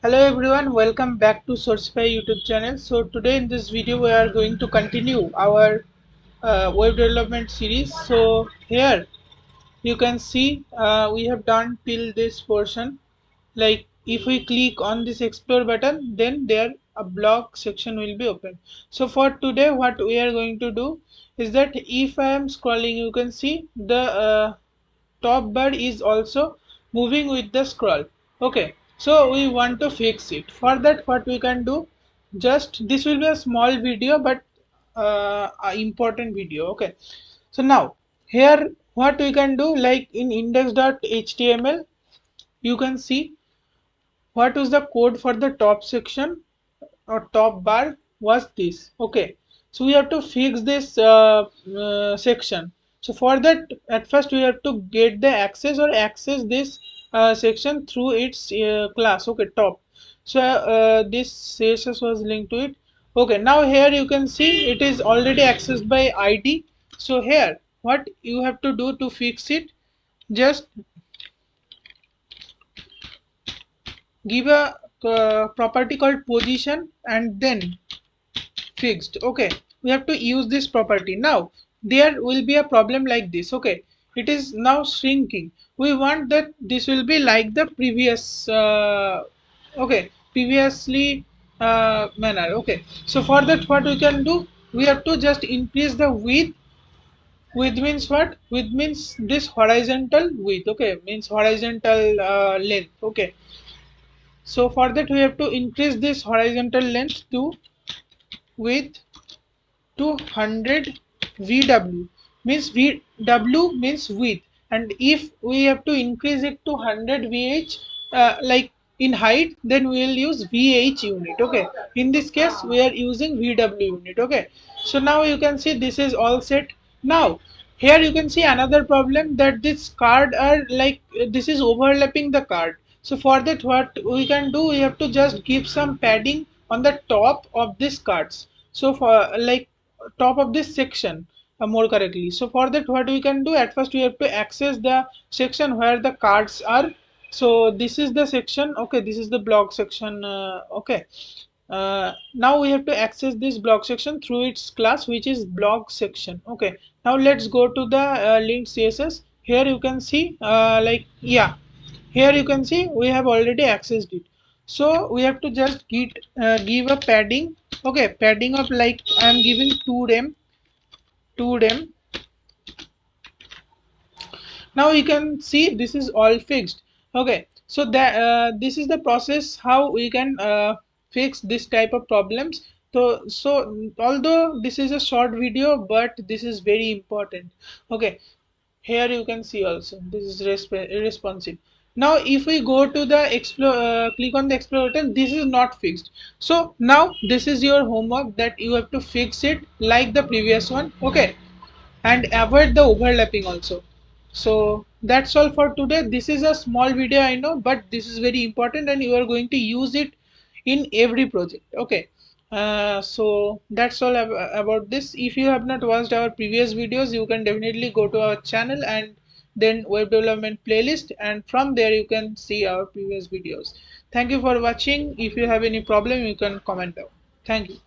Hello everyone, welcome back to Sourcefy YouTube channel. So today in this video we are going to continue our web development series. So here you can see we have done till this portion. Like if we click on this explore button, then there a blog section will be open. So for today what we are going to do is that if I am scrolling, you can see the top bar is also moving with the scroll. Okay, so we want to fix it. For that what we can do, just this will be a small video but a important video. Okay, so now here what we can do, like in index.html you can see what is the code for the top section or top bar was this. Okay, so we have to fix this section. So for that at first we have to get the access or access this section through its class. Okay, top. So this CSS was linked to it. Okay, now here you can see it is already accessed by ID. So here what you have to do to fix it, just give a property called position and then fixed. Okay, we have to use this property. Now there will be a problem like this. Okay, it is now shrinking. We want that this will be like the previous okay, previously manner. Okay, so for that what we can do, we have to just increase the width. Width means what? Width means this horizontal width. Okay, means horizontal length. Okay, so for that we have to increase this horizontal length to with 200 VW, means VW means width, and if we have to increase it to 100 VH like in height, then we will use VH unit. Okay, in this case we are using VW unit. Okay, so now you can see this is all set. Now here you can see another problem, that this card are like this is overlapping the card. So for that what we can do, we have to just give some padding on the top of these cards. So for like top of this section more correctly. So for that what we can do, at first we have to access the section where the cards are. So this is the section. Okay, this is the blog section. Okay, now we have to access this blog section through its class, which is blog section. Okay, now let's go to the linked CSS. Here you can see like yeah, here you can see we have already accessed it. So we have to just give a padding. Okay, padding of like I am giving 2 rem. Now you can see this is all fixed. Okay, so that this is the process how we can fix this type of problems. So although this is a short video, but this is very important. Okay, here you can see also this is responsive. Now if we go to the explore, click on the explore button, this is not fixed. So now this is your homework, that you have to fix it like the previous one. Okay, and avoid the overlapping also. So that's all for today. This is a small video, I know, but this is very important and you are going to use it in every project. Okay, so that's all about this. If you have not watched our previous videos, you can definitely go to our channel and then web development playlist, and from there you can see our previous videos. Thank you for watching. If you have any problem, you can comment down. Thank you.